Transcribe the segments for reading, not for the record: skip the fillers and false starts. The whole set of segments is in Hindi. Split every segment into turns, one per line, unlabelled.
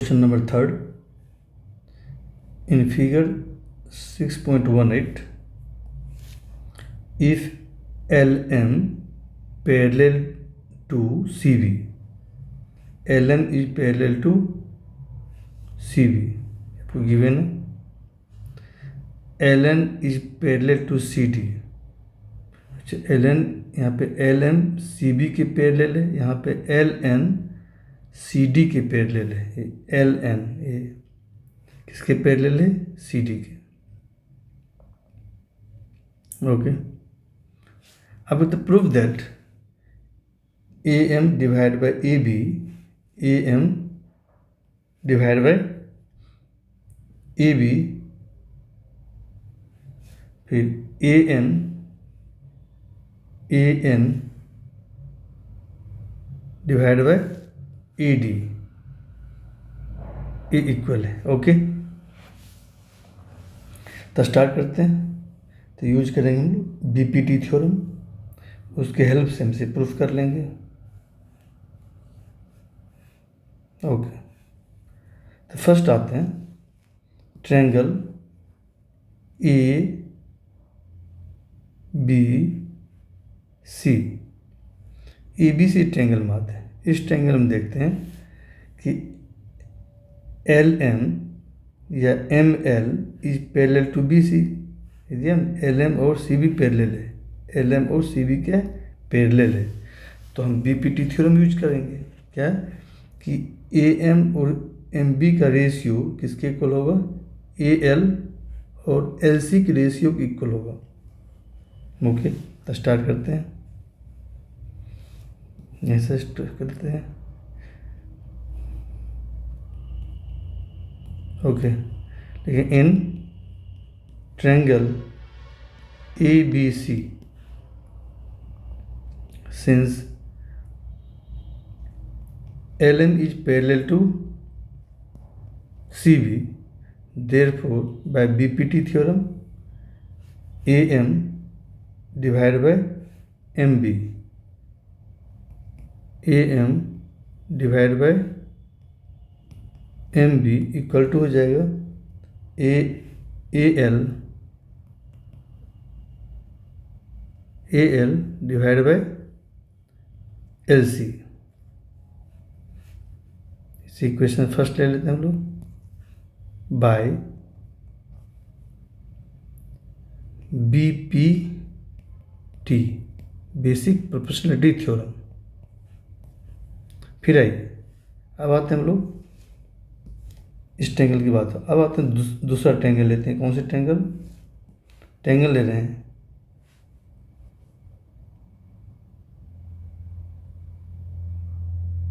Question number third. In figure 6.18, if LM parallel to CV, LM is parallel to CV, आपको given है. LN is parallel to CD. अच्छा, LN यहाँ पे LM CB के पैरेलल है, यहाँ पे LN CD के पैरेलल है. LN ये किसके पैरेलल है? CD के. ओके. अब तो prove that AM divide bye AB, AM divide bye AB, फिर AN डिवाइड बाय AD ये इक्वल है. ओके, तो स्टार्ट करते हैं. तो यूज करेंगे हम लोग BPT थ्योरम, उसके हेल्प से हम इसे प्रूफ कर लेंगे. ओके, तो फर्स्ट आते हैं ट्रायंगल ABC. ABC ट्रायंगल में आते हैं. इस ट्रायंगल में देखते हैं कि LM या ML is parallel to BC. यदि हम LM और CB पैरेलल है, LM और CB क्या पैरेलल है, तो हम BPT थ्योरम यूज करेंगे. क्या कि AM और MB का रेशियो किसके इक्वल होगा? AL और LC के रेशियो के इक्वल होगा. ओके, तो स्टार्ट करते हैं. ऐसे स्टार्ट करते हैं. ओके, लेकिन इन triangle ABC, since LM is parallel to CB, therefore by BPT theorem AM divided by MB, AM divided by MB equal to हो जाएगा AL डिवाइड बाय LC. इस इक्वेशन फर्स्ट ले लेते हैं हम लोग by BPT, basic proportionality theorem. फिर आइए, अब आते हैं हम लोग इस ट्रायंगल की बात. अब आते हैं दूसरा ट्रायंगल लेते हैं. कौन से ट्रायंगल ले रहे हैं?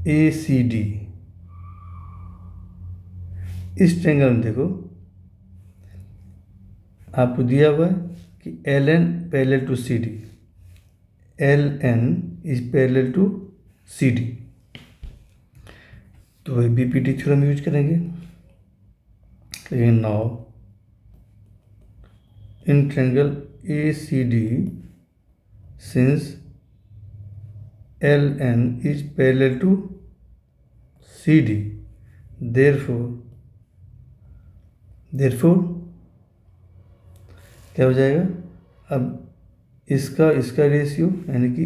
ACD. इस ट्रायंगल में देखो आपको दिया हुआ है कि LN parallel to CD, LN is parallel to CD. तो वही BPT थ्योरम यूज करेंगे. लेकिन now in triangle ACD, since LN is parallel to CD, therefore क्या हो जाएगा? अब इसका रेशियो यानी कि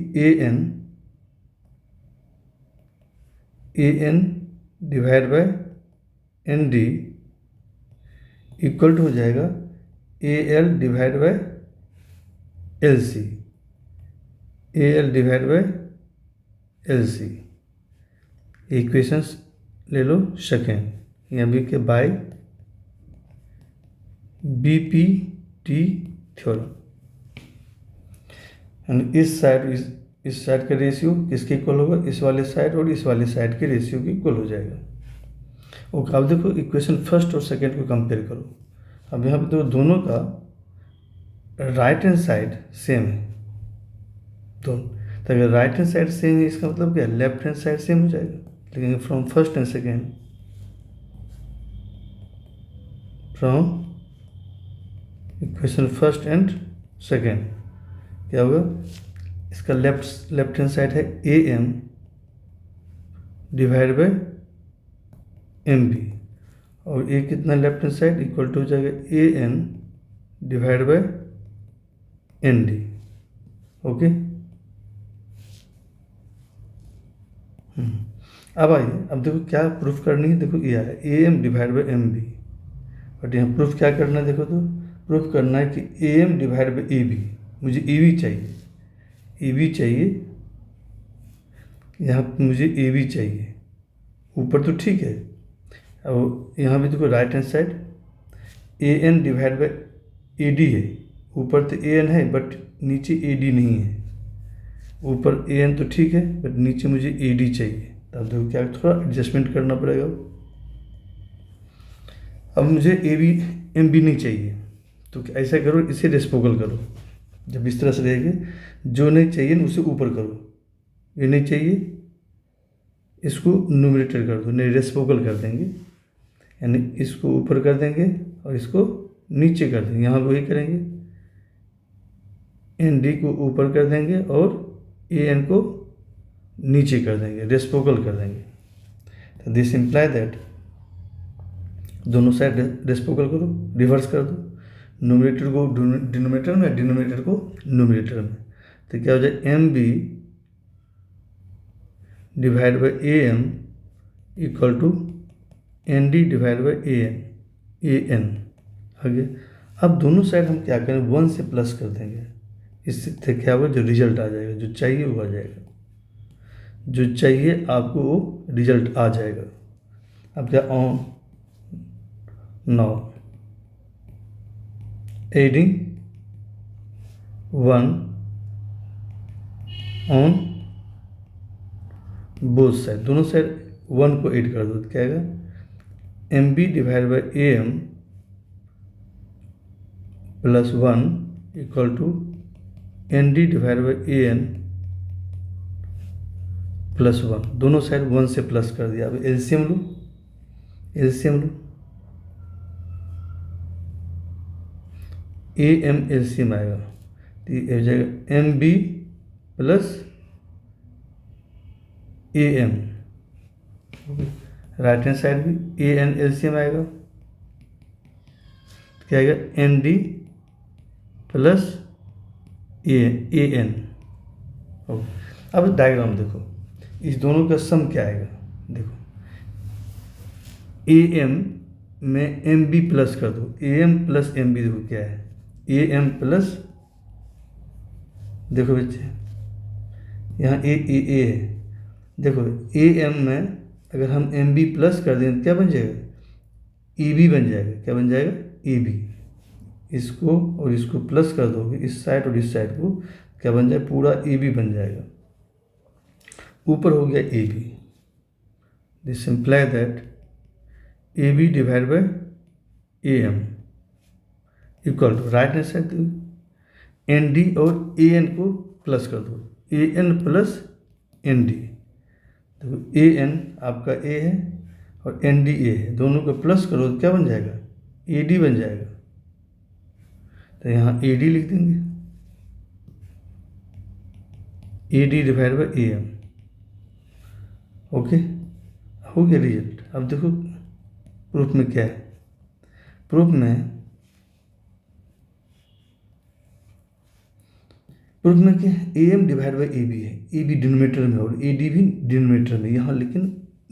AN divide by ND equal to हो जाएगा AL divide by LC, AL divide by LC. Equations ले लो सेकेंड, यहाँ भी के बाय BPT थ्योरम. एंड इस साइड का रेशियो किसके इक्वल होगा? इस वाले साइड और इस वाले साइड के रेशियो के इक्वल हो जाएगा. ओके, अब देखो इक्वेशन फर्स्ट और सेकेंड को कंपेयर करो. अब यहाँ पे तो दोनों का राइट हैंड साइड सेम है दोनों. तो अगर राइट हैंड साइड सेम है इसका मतलब क्या? लेफ्ट हैंड साइड सेम हो जाएगा. लेकिन from first and second, from equation first and second क्या होगा? इसका लेफ्ट हैंड साइड है AM डिवाइड बाय MB. और ए कितना left hand side equal to हो जाएगा A N divide by N D. Okay. अब आइए, अब देखो क्या प्रूफ करनी है। देखो ये है A M divide by M B, but यहाँ प्रूफ क्या करना है। देखो तो प्रूफ करना है कि A M divide by A B, मुझे ए बी चाहिए, ए बी चाहिए, यहाँ पे मुझे ए बी चाहिए। ऊपर तो ठीक है, अब यहाँ भी देखो right hand side A N divide by A D है। ऊपर तो ए एन है बट नीचे ए डी नहीं है। ऊपर ए एन तो ठीक है बट नीचे मुझे ए डी चाहिए। तब देखो क्या थोड़ा एडजस्टमेंट करना पड़ेगा। अब मुझे ए बी एम बी नहीं चाहिए, तो ऐसा करो, इसे रेस्पोकल करो। जब इस तरह से रहेंगे, जो नहीं चाहिए ना उसे ऊपर करो, ये नहीं चाहिए इसको न्यूमरेटर कर दो, नहीं रेस्पोकल कर देंगे, यानी इसको ऊपर कर देंगे और इसको नीचे कर देंगे। यहाँ वही करेंगे, एन डी को ऊपर कर देंगे और ए एन को नीचे कर देंगे, रेस्पोकल कर देंगे। तो दिस इम्प्लाई दैट, दोनों साइड रेस्पोकल करो, रिवर्स कर दो, न्यूमरेटर को डिनोमिनेटर में, डिनोमिनेटर को न्यूमरेटर में। तो क्या हो जाए, M B divide by A M equal to N D divide by A N. आगे अब दोनों साइड हम क्या करें, 1 से प्लस कर देंगे। इससे क्या होगा, जो रिजल्ट आ जाएगा, जो चाहिए वो आ जाएगा, जो चाहिए आपको वो रिजल्ट आ जाएगा। अब क्या, on now adding 1 on both side, दोनों साइड 1 को ऐड कर दो, तो क्या आएगा, M B divide by A M plus 1 equal to N D divide by A N plus 1। दोनों साइड 1 से प्लस कर दिया। अब एलसीएम लो, एलसीएम लो, ए एम एलसीएम आएगा, तो ये हो जाएगा M B plus A M. Right hand side भी ए एन एलसीएम आएगा, क्या आएगा, N D plus A N. अब डायग्राम देखो, इस दोनों का सम क्या आएगा। देखो ए एम में एम बी प्लस कर दो, A M plus M B, देखो क्या है, ए एम प्लस, देखो बच्चे यहाँ ए है, देखो ए एम में अगर हम एम बी प्लस कर दें तो क्या बन जाएगा, ए बी बन जाएगा। क्या बन जाएगा, ए बी। इसको और इसको प्लस कर दोगे, इस साइड और इस साइड को, क्या बन जाए, पूरा ए बी बन जाएगा। ऊपर हो गया A B, this imply that A B divide by A M equal to, right hand side N D और ए एन को प्लस कर दो, A N plus N D. देखो ए एन आपका ए है और एन डी ए है, दोनों को प्लस करो तो क्या बन जाएगा, ए डी बन जाएगा। तो यहाँ ए डी लिख देंगे, A D divide by A M. Okay, हो गया रिजल्ट। अब देखो प्रूफ में क्या है, प्रूफ में क्या है, A M divide by A B है, ए बी डिनोमिनेटर में और ए डी भी डिनोमिनेटर में, यहाँ लेकिन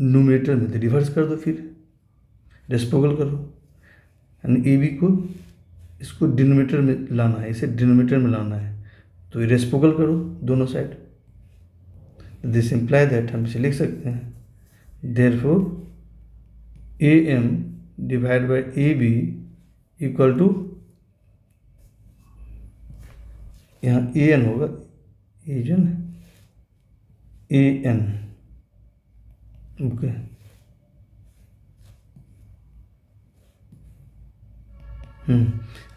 न्यूमरेटर में, तो रिवर्स कर दो, फिर रेस्पोकल करो, यानी ए बी को इसको डिनोमिनेटर में लाना है, इसे डिनोमिनेटर में लाना है, तो ये रेस्पोकल करो दोनों साइड। दिस इम्प्लाई दैट, हम इसे लिख सकते हैं, therefore A M divide by A B equal to, यहाँ ए एन होगा, ए जो ना ए एन। ओके,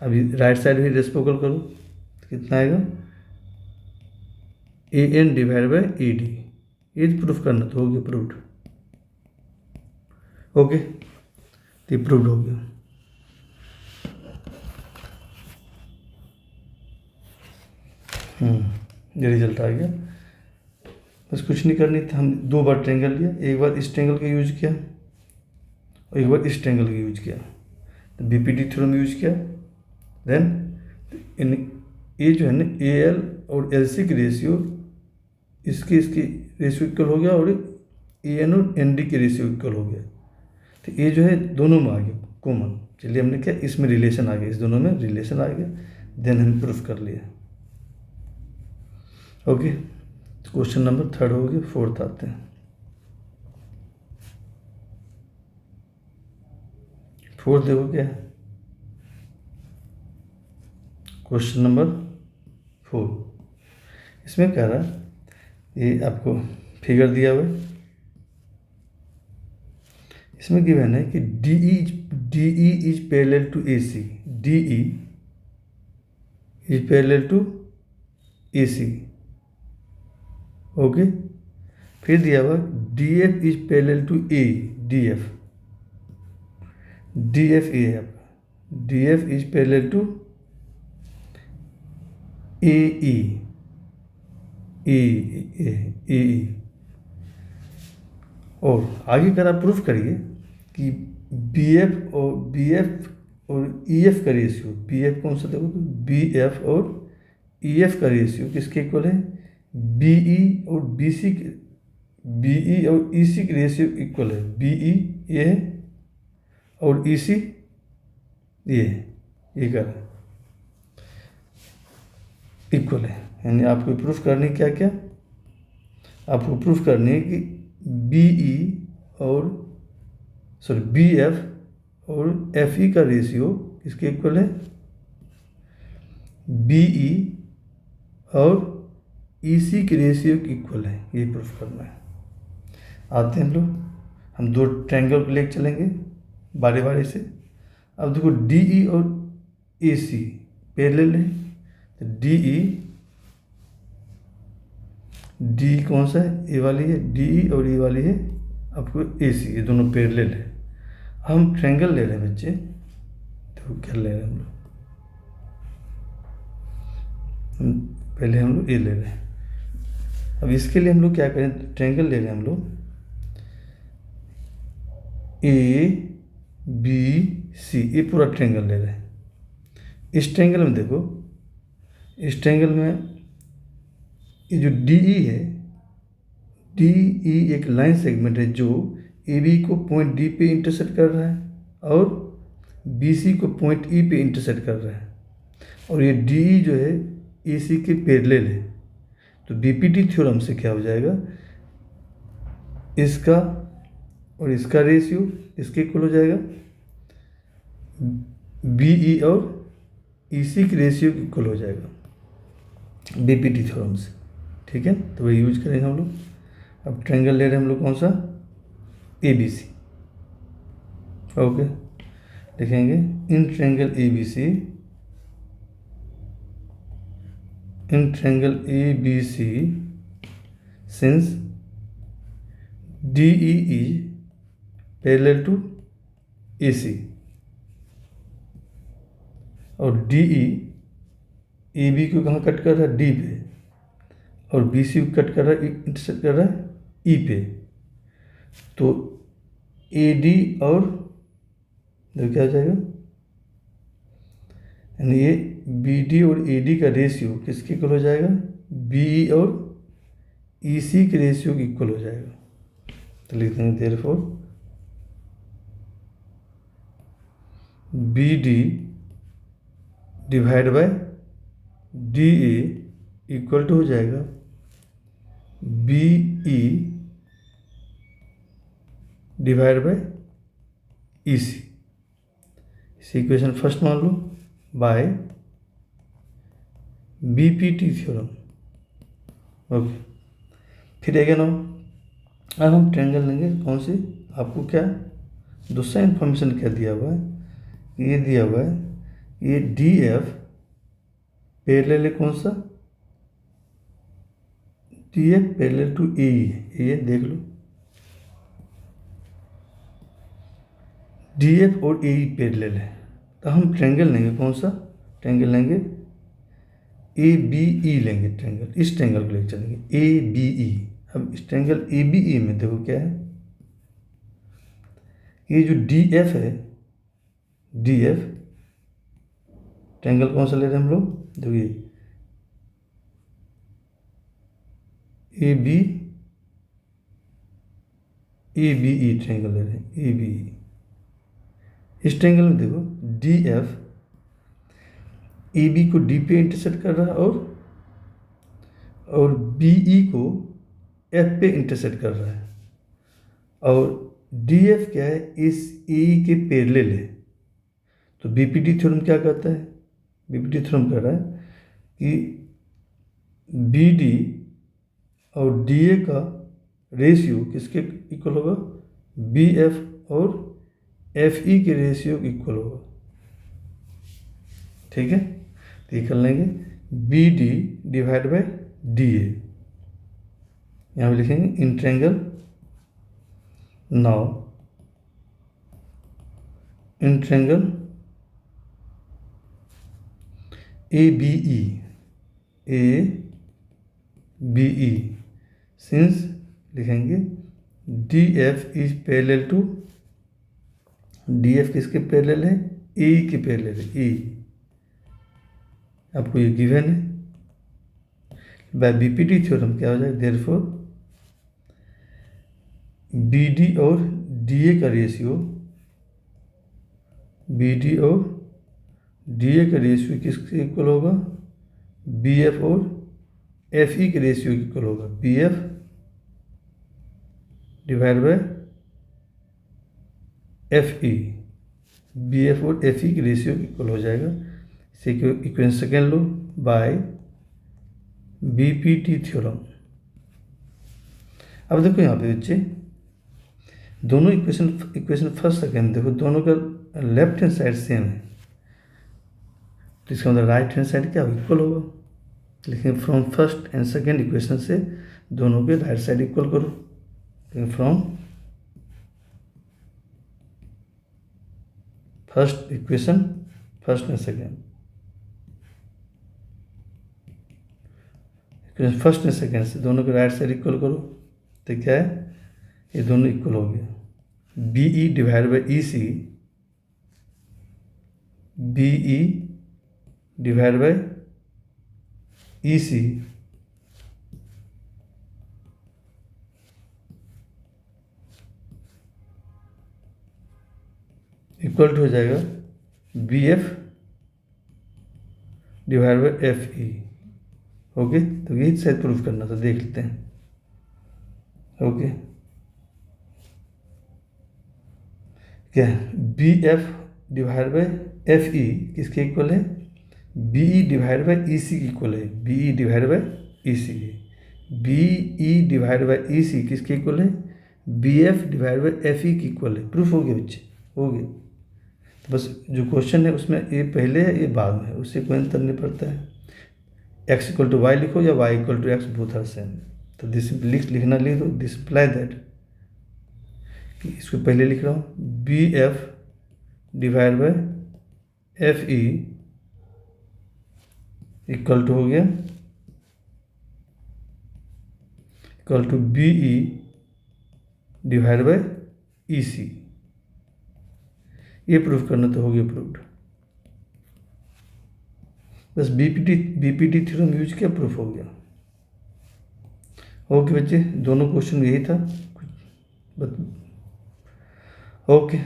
अभी राइट साइड भी रेस्पोकल करो, तो कितना आएगा, A N divide by A D. ये प्रूफ करना तो हो गया प्रूव्ड। ओके, तो ये प्रूव्ड हो गया। ये रिजल्ट आ गया। बस कुछ नहीं करनी था, हम 2 बार ट्रेंगल लिया, एक बार इस ट्रेंगल का यूज किया और एक बार इस ट्रायंगल का यूज किया, तो बीपीटी थ्योरम यूज किया। देन इन ये जो है ना ए एल और एल सी की रेशियो इसकी रेशियो इक्वल हो गया, और ए एन और एन डी की रेशियो इक्वल हो गया। तो ये जो है दोनों में आ गया कॉमन। चलिए हमने क्या इसमें रिलेशन आ गया, इस दोनों में रिलेशन आ गया, देन हम प्रूफ कर लिया। ओके, क्वेश्चन नंबर 3 हो गया। 4th आते हैं। 4th देखो क्या है, क्वेश्चन नंबर 4। इसमें कह रहा है, ये आपको फिगर दिया हुआ है, इसमें गिवन है कि DE is parallel to AC, DE is parallel to AC। Okay, फिर दिया हुआ DF is parallel to AE, DF ये है आपका, DF is parallel to AE, AE। और आगे कर आप प्रूफ करिए कि BF और EF का रेशियो, BF कौन सा देखो तो BF और EF का रेशियो किसके इक्वल है, BE और EC की रेशियो इक्वल है। BE ये है और EC ये है, ये कर इक्वल है। यानी आपको प्रूफ करनी क्या क्या, आपको प्रूफ करनी है कि BF और FE का रेशियो किसके इक्वल है, BE और EC की रेशियो इक्वल है, ये प्रूफ करना है। आते हैं हम 2 ट्रायंगल को लेकर चलेंगे बारी बारी से। अब देखो DE और AC पैरेलल है, तो DE कौन सा है, ए वाली है DE, और ये वाली है आपको AC, ये दोनों पैरेलल है। हम ट्रायंगल ले रहे हैं बच्चे, देखो क्या ले रहे हैं पहले हम लोग ये ले रहे हैं। अब इसके लिए हम लोग क्या करें, ट्रायंगल ले रहे हैं हम लोग ABC, ये पूरा ट्रायंगल ले रहे हैं। इस ट्रायंगल में देखो, इस ट्रायंगल में ये जो DE है, DE एक लाइन सेगमेंट है जो AB को पॉइंट D पे इंटरसेक्ट कर रहा है और BC को पॉइंट E पे इंटरसेक्ट कर रहा है, और ये DE जो है AC के पैरेलल है। तो BPT थ्योरम से क्या हो जाएगा, इसका और इसका रेशियो इसके इक्वल हो जाएगा, BE और EC की रेशियो इक्वल हो जाएगा BPT थ्योरम से। ठीक है, तो वही यूज करेंगे हम लोग। अब ट्रायंगल ले रहे हैं हम लोग कौन सा, ABC। ओके, लिखेंगे in triangle ABC since DE is parallel to AC और DE AB को कहाँ कट कर रहा है, D पे, और BC को कट कर रहा है, इंटरसेक्ट कर रहा है E पे। तो AD और देखो क्या हो जाएगा, यानी ये BD और AD का रेशियो किसके इक्वल हो जाएगा, BE और EC के रेशियो इक्वल हो जाएगा। तो लिख देंगे therefore BD divide by DA equal to हो जाएगा BE डिवाइड बाय EC। इसी इक्वेशन फर्स्ट मान लो बाय BPT थ्योरम। ओके, फिर अगेन अब हम ट्रायंगल लेंगे कौन सी, आपको क्या दूसरा इन्फॉर्मेशन क्या दिया हुआ है, ये दिया हुआ है ये DF पैरेलल है कौन सा, DF पैरेलल टू AE है, ये देख लो DF और AE पैरेलल है। तो हम ट्रायंगल लेंगे कौन सा, ट्रायंगल लेंगे ABE लेंगे ट्रायंगल, इस ट्रायंगल को लेकर चलेंगे ABE। अब इस ट्रायंगल ABE में देखो क्या है, ये जो डी एफ है, डी एफ ट्रायंगल कौन सा ले रहे हैं हम लोग, देखिए ए बी ई ट्रायंगल ले रहे हैं, ए बी ई। इस ट्रायंगल में देखो डी एफ ए बी को डी पे इंटरसेक्ट कर रहा है और बी ई को एफ पे इंटरसेक्ट कर रहा है, और डी एफ क्या है, इस ए के पैरेलल है। तो बीपीटी थ्योरम क्या कहता है, बीपीटी थ्योरम कह रहा है कि बी डी और डी ए का रेशियो किसके इक्वल होगा, बी एफ और एफ ई के रेशियो के इक्वल होगा। ठीक है, तो ये कर लेंगे B D divide by D A, यहाँ पे लिखेंगे in triangle. Now in triangle A B E since लिखेंगे D F is parallel to, D F किसके पैरेलल है, ए के पैरेलल है, ए आपको ये गिवन है। बाय बीपीटी थ्योरम क्या हो जाएगा, देयरफॉर बी डी और डी ए का रेशियो, बी डी और डी ए का रेशियो किसके इक्वल होगा, बी एफ और एफ ई के रेशियो इक्वल होगा, B F divide by F E, B F और एफ ई के रेशियो इक्वल हो जाएगा। इसे इक्वेशन सेकेंड लो बाय बीपीटी थ्योरम। अब देखो यहाँ पे बच्चे दोनों इक्वेशन फर्स्ट सेकेंड देखो, दोनों का लेफ्ट हैंड साइड सेम है, तो इसका मतलब राइट हैंड साइड क्या इक्वल होगा। लेकिन from first and second equation से दोनों के राइट साइड इक्वल करो, लेकिन from first equation, first and second equation, first and second से दोनों के राइट साइड इक्वल करो, तो क्या है, ये दोनों इक्वल हो गया। B E divide by E C, B E divide by E C equal to हो जाएगा B F divide by F E. Okay, तो यही शायद प्रूफ करना था, देख लेते हैं। ओके, क्या B F divide by F E किसके इक्वल है, B E divide by E C की इक्वल है, B E divide by E C, B E divide by E C किसके इक्वल है, B F divide by F E की इक्वल है। प्रूफ हो गया बच्चे, हो गया। तो बस जो क्वेश्चन है उसमें ये पहले है ये बाद में है, उससे कोई अंतर नहीं पड़ता है। एक्स इक्वल टू वाई लिखो या Y equal to X, both are same. तो दिस लिखना लिख दो, दिस इम्प्लाई दैट कि इसको पहले लिख रहा हूँ B F divide by F E equal to हो गया equal to B E divide by E C. ये प्रूफ करना तो हो गया प्रूफ्ड। बस बीपीटी थ्योरम यूज किया, प्रूफ हो गया। ओके बच्चे, दोनों क्वेश्चन यही था। ओके।